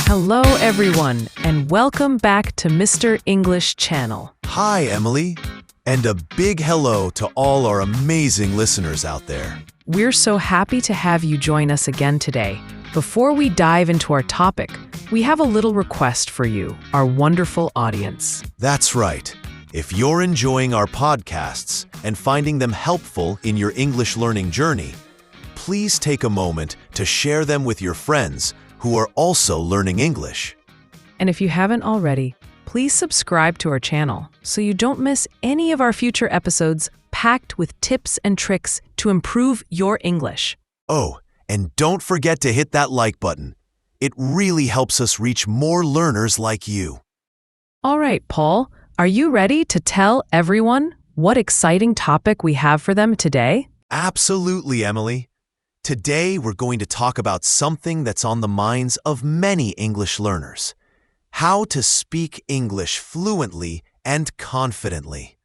Hello, everyone, and welcome back to Mr. English Channel. Hi, Emily, and a big hello to all our amazing listeners out there. We're so happy to have you join us again today. Before we dive into our topic, we have a little request for you, our wonderful audience. That's right. If you're enjoying our podcasts and finding them helpful in your English learning journey, please take a moment to share them with your friends who are also learning English. And if you haven't already, please subscribe to our channel so you don't miss any of our future episodes packed with tips and tricks to improve your English. Oh, and don't forget to hit that like button. It really helps us reach more learners like you. All right, Paul, are you ready to tell everyone what exciting topic we have for them today? Absolutely, Emily. Today, we're going to talk about something that's on the minds of many English learners: how to speak English fluently and confidently.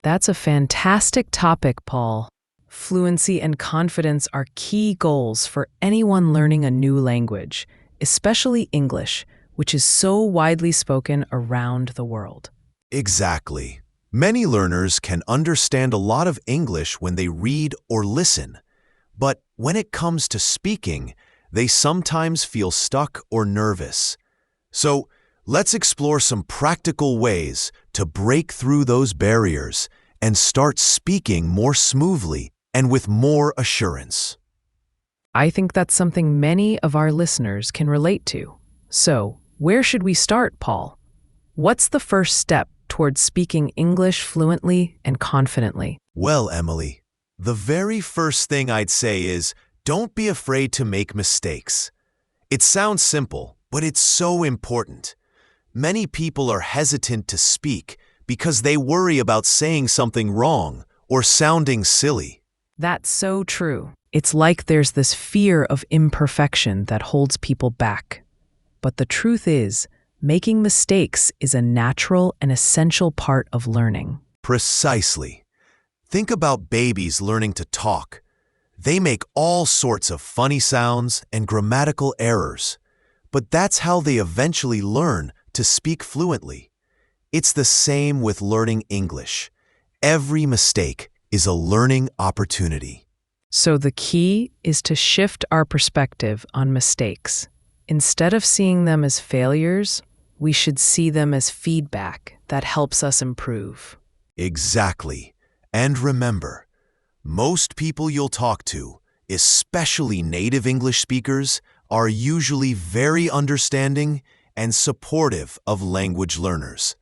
That's a fantastic topic, Paul. Fluency and confidence are key goals for anyone learning a new language, especially English, which is so widely spoken around the world. Exactly. Many learners can understand a lot of English when they read or listen. But when it comes to speaking, they sometimes feel stuck or nervous. So let's explore some practical ways to break through those barriers and start speaking more smoothly and with more assurance. I think that's something many of our listeners can relate to. So, where should we start, Paul? What's the first step towards speaking English fluently and confidently? Well, Emily, the very first thing I'd say is don't be afraid to make mistakes. It sounds simple, but it's so important. Many people are hesitant to speak because they worry about saying something wrong or sounding silly. That's so true. It's like there's this fear of imperfection that holds people back. But the truth is, making mistakes is a natural and essential part of learning. Precisely. Think about babies learning to talk. They make all sorts of funny sounds and grammatical errors, but that's how they eventually learn to speak fluently. It's the same with learning English. Every mistake is a learning opportunity. So the key is to shift our perspective on mistakes. Instead of seeing them as failures, we should see them as feedback that helps us improve. Exactly. And remember, most people you'll talk to, especially native English speakers, are usually very understanding and supportive of language learners.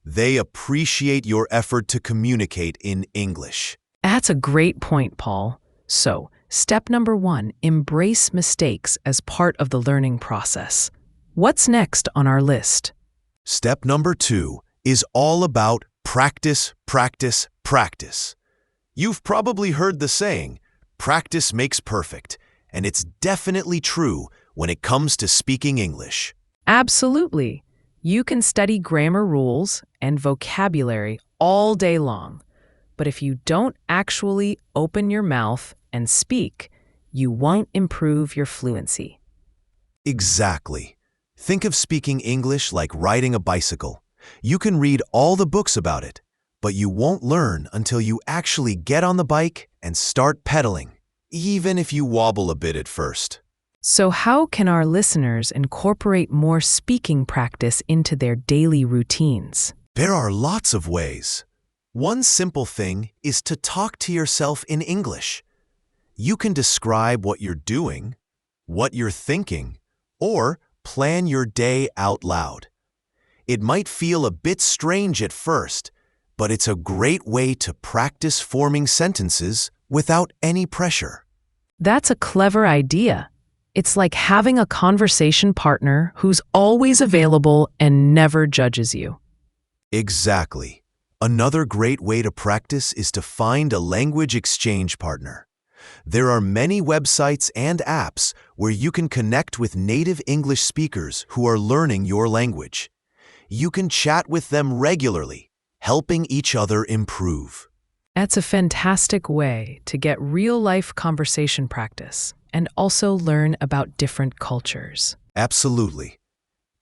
They appreciate your effort to communicate in English. That's a great point, Paul. So, step number 1, embrace mistakes as part of the learning process. What's next on our list? Step number 2 is all about practice, practice, practice. You've probably heard the saying, practice makes perfect, and it's definitely true when it comes to speaking English. Absolutely. You can study grammar rules and vocabulary all day long, but if you don't actually open your mouth and speak, you won't improve your fluency. Exactly. Think of speaking English like riding a bicycle. You can read all the books about it, but you won't learn until you actually get on the bike and start pedaling, even if you wobble a bit at first. So how can our listeners incorporate more speaking practice into their daily routines? There are lots of ways. One simple thing is to talk to yourself in English. You can describe what you're doing, what you're thinking, or plan your day out loud. It might feel a bit strange at first, but it's a great way to practice forming sentences without any pressure. That's a clever idea. It's like having a conversation partner who's always available and never judges you. Exactly. Another great way to practice is to find a language exchange partner. There are many websites and apps where you can connect with native English speakers who are learning your language. You can chat with them regularly, helping each other improve. That's a fantastic way to get real-life conversation practice and also learn about different cultures. Absolutely.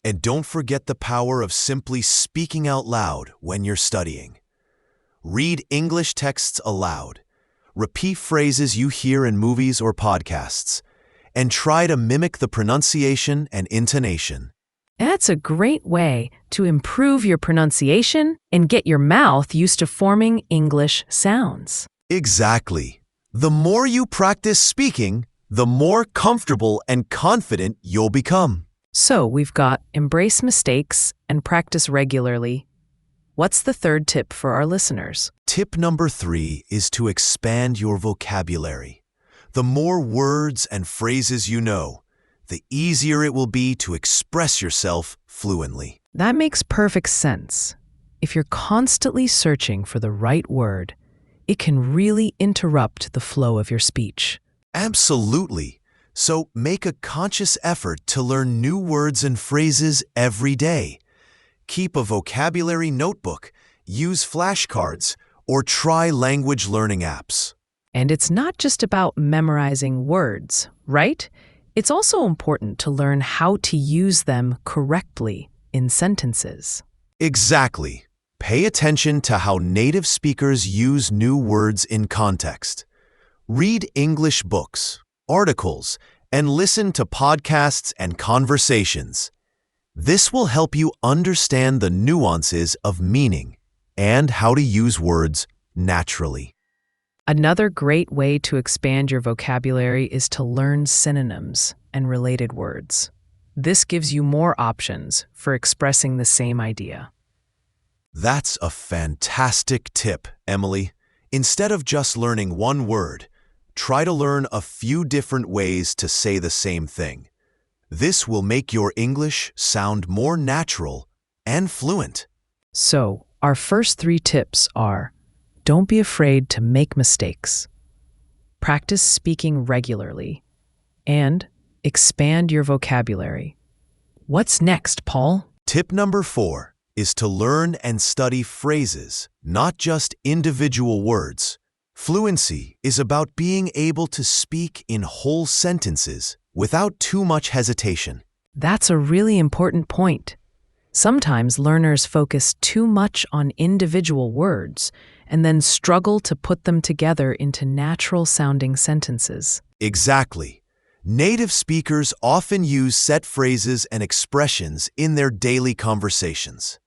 And don't forget the power of simply speaking out loud when you're studying. Read English texts aloud. Repeat phrases you hear in movies or podcasts, and try to mimic the pronunciation and intonation. That's a great way to improve your pronunciation and get your mouth used to forming English sounds. Exactly. The more you practice speaking, the more comfortable and confident you'll become. So we've got embrace mistakes and practice regularly. What's the third tip for our listeners? Tip number 3 is to expand your vocabulary. The more words and phrases you know, the easier it will be to express yourself fluently. That makes perfect sense. If you're constantly searching for the right word, it can really interrupt the flow of your speech. Absolutely. So make a conscious effort to learn new words and phrases every day. Keep a vocabulary notebook, use flashcards, or try language learning apps. And it's not just about memorizing words, right? It's also important to learn how to use them correctly in sentences. Exactly. Pay attention to how native speakers use new words in context. Read English books, articles, and listen to podcasts and conversations. This will help you understand the nuances of meaning and how to use words naturally. Another great way to expand your vocabulary is to learn synonyms and related words. This gives you more options for expressing the same idea. That's a fantastic tip, Emily. Instead of just learning one word, try to learn a few different ways to say the same thing. This will make your English sound more natural and fluent. So, our first 3 tips are: don't be afraid to make mistakes, practice speaking regularly, and expand your vocabulary. What's next, Paul? Tip number 4 is to learn and study phrases, not just individual words. Fluency is about being able to speak in whole sentences without too much hesitation. That's a really important point. Sometimes learners focus too much on individual words and then struggle to put them together into natural-sounding sentences. Exactly. Native speakers often use set phrases and expressions in their daily conversations.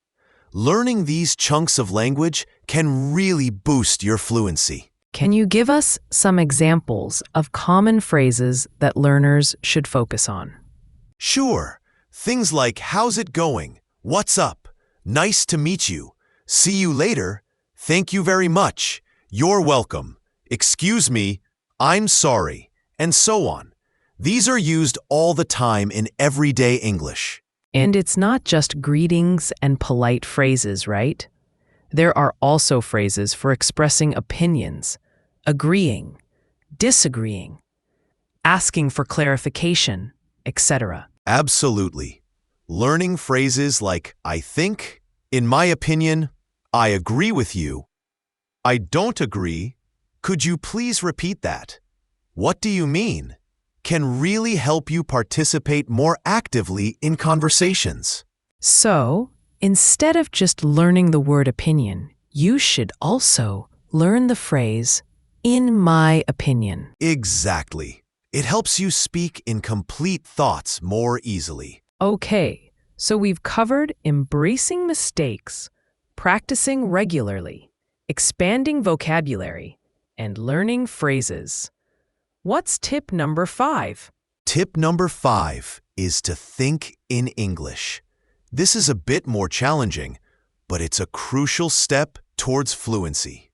Learning these chunks of language can really boost your fluency. Can you give us some examples of common phrases that learners should focus on? Sure. Things like "how's it going?" "What's up?" "Nice to meet you." "See you later." "Thank you very much." "You're welcome." "Excuse me." "I'm sorry." And so on. These are used all the time in everyday English. And it's not just greetings and polite phrases, right? There are also phrases for expressing opinions, agreeing, disagreeing, asking for clarification, etc. Absolutely. Learning phrases like "I think," "in my opinion," "I agree with you," "I don't agree," "could you please repeat that," "what do you mean," can really help you participate more actively in conversations. So, instead of just learning the word opinion, you should also learn the phrase, "in my opinion." Exactly. It helps you speak in complete thoughts more easily. Okay, so we've covered embracing mistakes, practicing regularly, expanding vocabulary, and learning phrases. What's tip number 5? Tip number 5 is to think in English. This is a bit more challenging, but it's a crucial step towards fluency.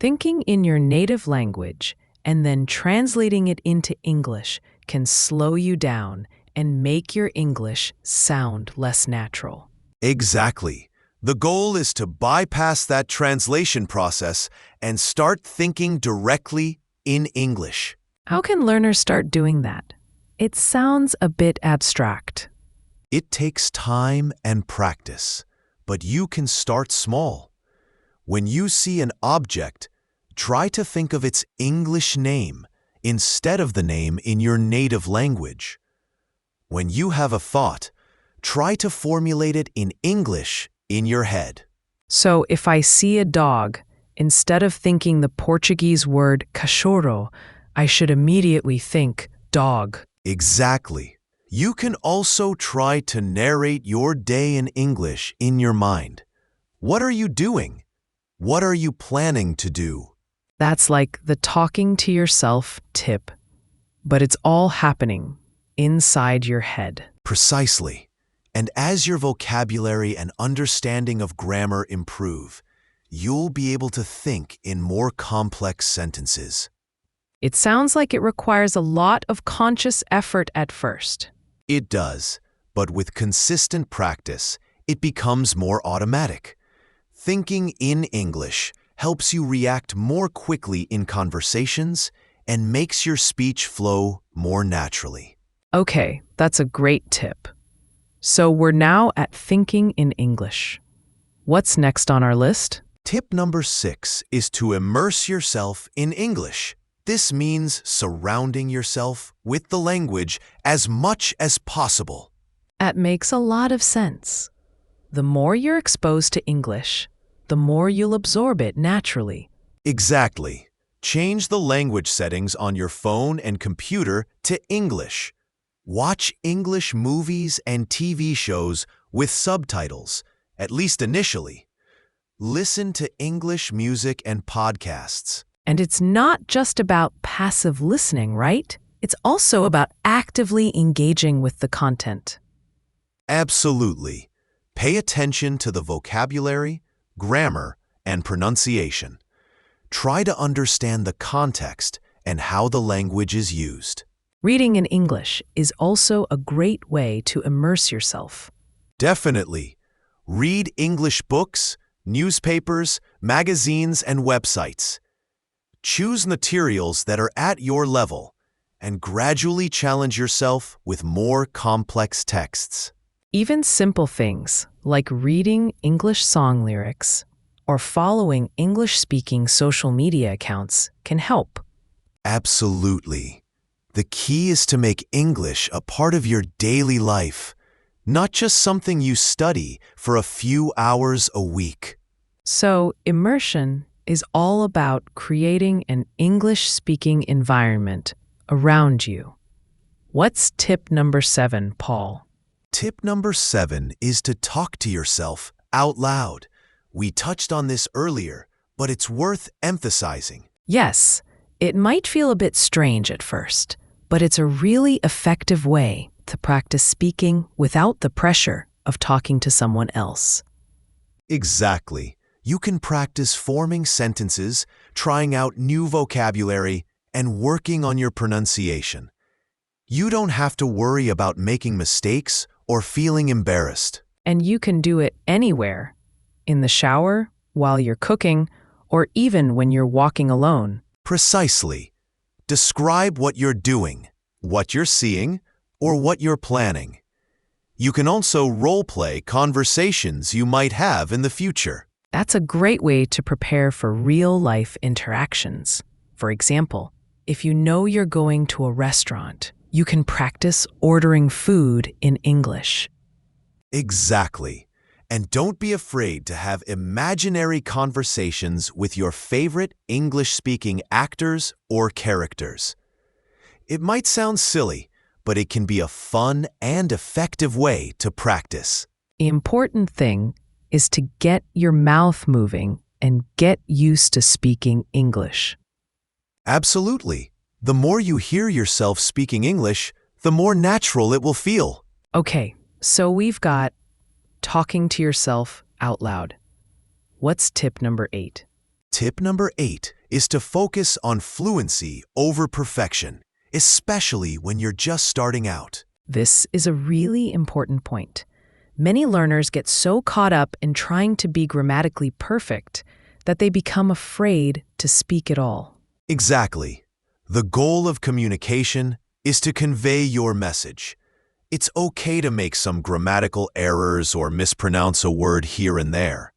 Thinking in your native language and then translating it into English can slow you down and make your English sound less natural. Exactly. The goal is to bypass that translation process and start thinking directly in English. How can learners start doing that? It sounds a bit abstract. It takes time and practice, but you can start small. When you see an object, try to think of its English name instead of the name in your native language. When you have a thought, Try to formulate it in English in your head. So if I see a dog, instead of thinking the Portuguese word cachorro, I should immediately think dog. Exactly. You can also try to narrate your day in English in your mind. What are you doing? What are you planning to do? That's like the talking to yourself tip, but it's all happening inside your head. Precisely. And as your vocabulary and understanding of grammar improve, you'll be able to think in more complex sentences. It sounds like it requires a lot of conscious effort at first. It does, but with consistent practice, it becomes more automatic. Thinking in English helps you react more quickly in conversations and makes your speech flow more naturally. Okay, that's a great tip. So we're now at thinking in English. What's next on our list? Tip number 6 is to immerse yourself in English. This means surrounding yourself with the language as much as possible. That makes a lot of sense. The more you're exposed to English, the more you'll absorb it naturally. Exactly. Change the language settings on your phone and computer to English. Watch English movies and TV shows with subtitles, at least initially. Listen to English music and podcasts. And it's not just about passive listening, right? It's also about actively engaging with the content. Absolutely. Pay attention to the vocabulary, grammar, and pronunciation. Try to understand the context and how the language is used. Reading in English is also a great way to immerse yourself. Definitely. Read English books, newspapers, magazines, and websites. Choose materials that are at your level and gradually challenge yourself with more complex texts. Even simple things like reading English song lyrics or following English-speaking social media accounts can help. Absolutely. The key is to make English a part of your daily life, not just something you study for a few hours a week. So, immersion is all about creating an English-speaking environment around you. What's tip number 7, Paul? Tip number 7 is to talk to yourself out loud. We touched on this earlier, but it's worth emphasizing. Yes, it might feel a bit strange at first, but it's a really effective way to practice speaking without the pressure of talking to someone else. Exactly. You can practice forming sentences, trying out new vocabulary, and working on your pronunciation. You don't have to worry about making mistakes or feeling embarrassed. And you can do it anywhere, in the shower, while you're cooking, or even when you're walking alone. Precisely. Describe what you're doing, what you're seeing, or what you're planning. You can also role-play conversations you might have in the future. That's a great way to prepare for real-life interactions. For example, if you know you're going to a restaurant, you can practice ordering food in English. Exactly. And don't be afraid to have imaginary conversations with your favorite English-speaking actors or characters. It might sound silly, but it can be a fun and effective way to practice. The important thing is to get your mouth moving and get used to speaking English. Absolutely. The more you hear yourself speaking English, the more natural it will feel. Okay, so we've got talking to yourself out loud. What's tip number 8? Tip number 8 is to focus on fluency over perfection, especially when you're just starting out. This is a really important point. Many learners get so caught up in trying to be grammatically perfect that they become afraid to speak at all. Exactly. The goal of communication is to convey your message. It's okay to make some grammatical errors or mispronounce a word here and there,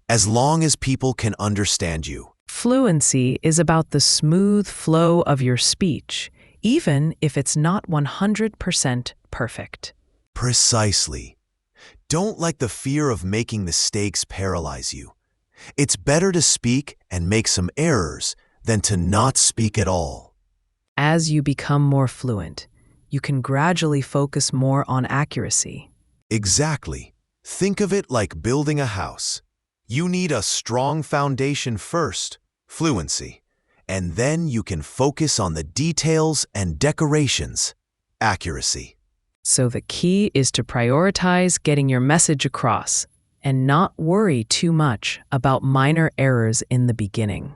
as long as people can understand you. Fluency is about the smooth flow of your speech, even if it's not 100% perfect. Precisely. Don't let the fear of making mistakes paralyze you. It's better to speak and make some errors than to not speak at all. As you become more fluent, you can gradually focus more on accuracy. Exactly. Think of it like building a house. You need a strong foundation first, fluency, and then you can focus on the details and decorations, accuracy. So the key is to prioritize getting your message across and not worry too much about minor errors in the beginning.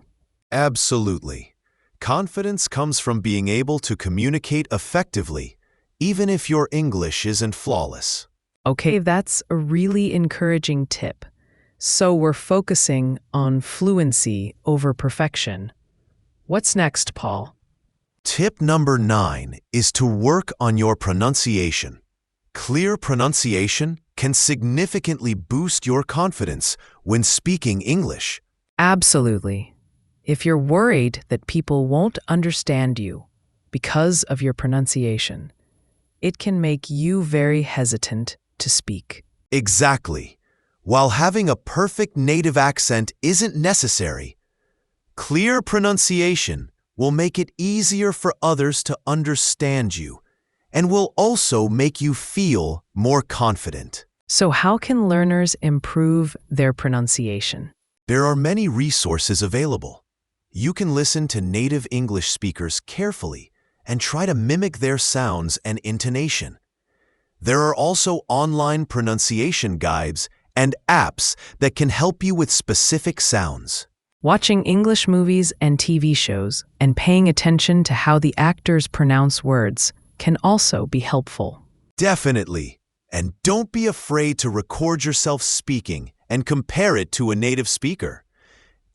Absolutely. Confidence comes from being able to communicate effectively, even if your English isn't flawless. Okay, that's a really encouraging tip. So we're focusing on fluency over perfection. What's next, Paul? Tip number 9 is to work on your pronunciation. Clear pronunciation can significantly boost your confidence when speaking English. Absolutely. If you're worried that people won't understand you because of your pronunciation, it can make you very hesitant to speak. Exactly. While having a perfect native accent isn't necessary, clear pronunciation will make it easier for others to understand you and will also make you feel more confident. So how can learners improve their pronunciation? There are many resources available. You can listen to native English speakers carefully and try to mimic their sounds and intonation. There are also online pronunciation guides and apps that can help you with specific sounds. Watching English movies and TV shows and paying attention to how the actors pronounce words can also be helpful. Definitely. And don't be afraid to record yourself speaking and compare it to a native speaker.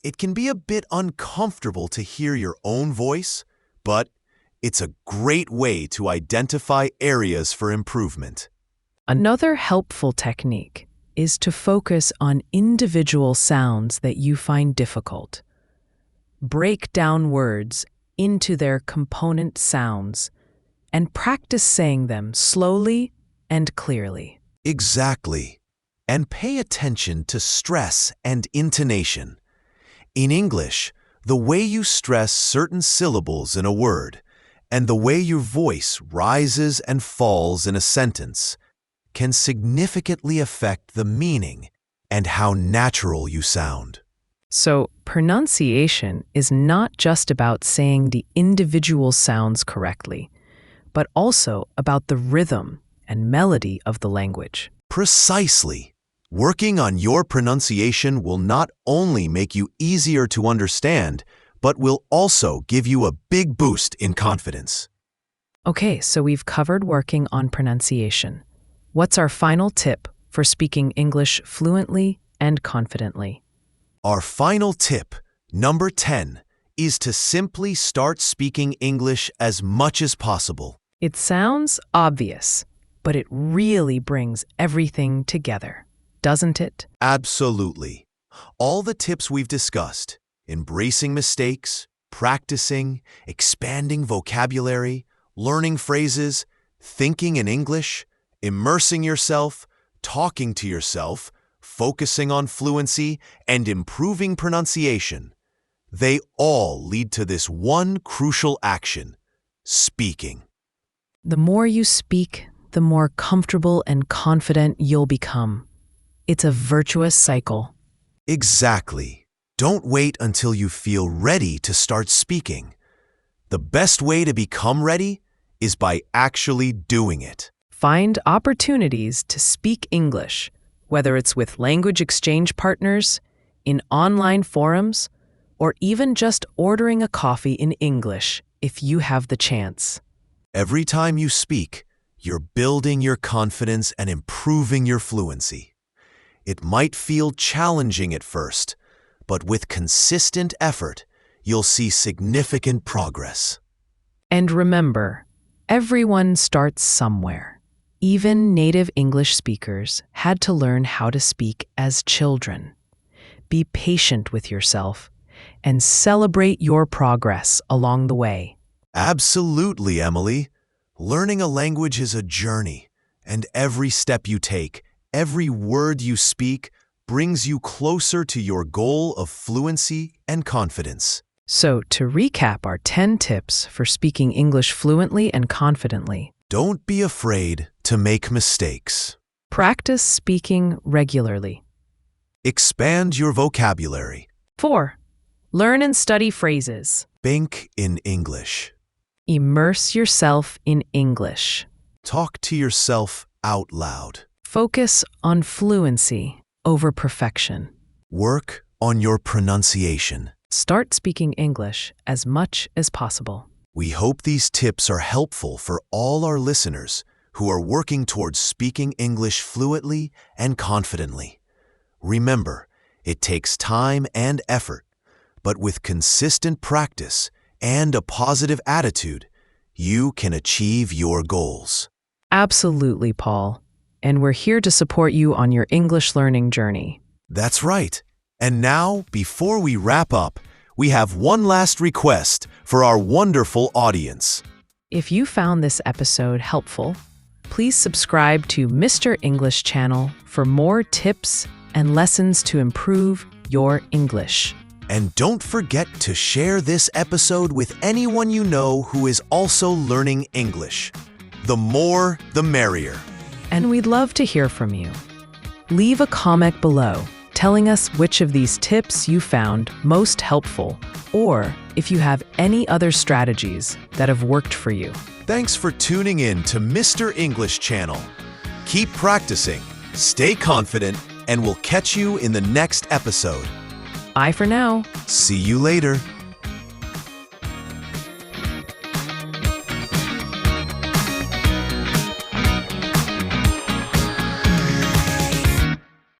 It can be a bit uncomfortable to hear your own voice, but it's a great way to identify areas for improvement. Another helpful technique is to focus on individual sounds that you find difficult. Break down words into their component sounds and practice saying them slowly and clearly. Exactly. And pay attention to stress and intonation. In English, the way you stress certain syllables in a word and the way your voice rises and falls in a sentence can significantly affect the meaning and how natural you sound. So, pronunciation is not just about saying the individual sounds correctly, but also about the rhythm and melody of the language. Precisely. Working on your pronunciation will not only make you easier to understand, but will also give you a big boost in confidence. Okay, so we've covered working on pronunciation. What's our final tip for speaking English fluently and confidently? Our final tip, number 10, is to simply start speaking English as much as possible. It sounds obvious, but it really brings everything together, doesn't it? Absolutely. All the tips we've discussed, embracing mistakes, practicing, expanding vocabulary, learning phrases, thinking in English, immersing yourself, talking to yourself, focusing on fluency, and improving pronunciation, they all lead to this one crucial action: speaking. The more you speak, the more comfortable and confident you'll become. It's a virtuous cycle. Exactly. Don't wait until you feel ready to start speaking. The best way to become ready is by actually doing it. Find opportunities to speak English, whether it's with language exchange partners, in online forums, or even just ordering a coffee in English if you have the chance. Every time you speak, you're building your confidence and improving your fluency. It might feel challenging at first, but with consistent effort, you'll see significant progress. And remember, everyone starts somewhere. Even native English speakers had to learn how to speak as children. Be patient with yourself and celebrate your progress along the way. Absolutely, Emily. Learning a language is a journey, and every step you take, Every word you speak brings you closer to your goal of fluency and confidence. So, to recap our 10 tips for speaking English fluently and confidently. Don't be afraid to make mistakes. Practice speaking regularly. Expand your vocabulary. 4. Learn and study phrases. Think in English. Immerse yourself in English. Talk to yourself out loud. Focus on fluency over perfection. Work on your pronunciation. Start speaking English as much as possible. We hope these tips are helpful for all our listeners who are working towards speaking English fluently and confidently. Remember, it takes time and effort, but with consistent practice and a positive attitude, you can achieve your goals. Absolutely, Paul. And we're here to support you on your English learning journey. That's right. And now, before we wrap up, we have one last request for our wonderful audience. If you found this episode helpful, please subscribe to Mr. English channel for more tips and lessons to improve your English. And don't forget to share this episode with anyone you know who is also learning English. The more, the merrier. And we'd love to hear from you. Leave a comment below telling us which of these tips you found most helpful, or if you have any other strategies that have worked for you. Thanks for tuning in to Mr. English Channel. Keep practicing, stay confident, and we'll catch you in the next episode. Bye for now. See you later.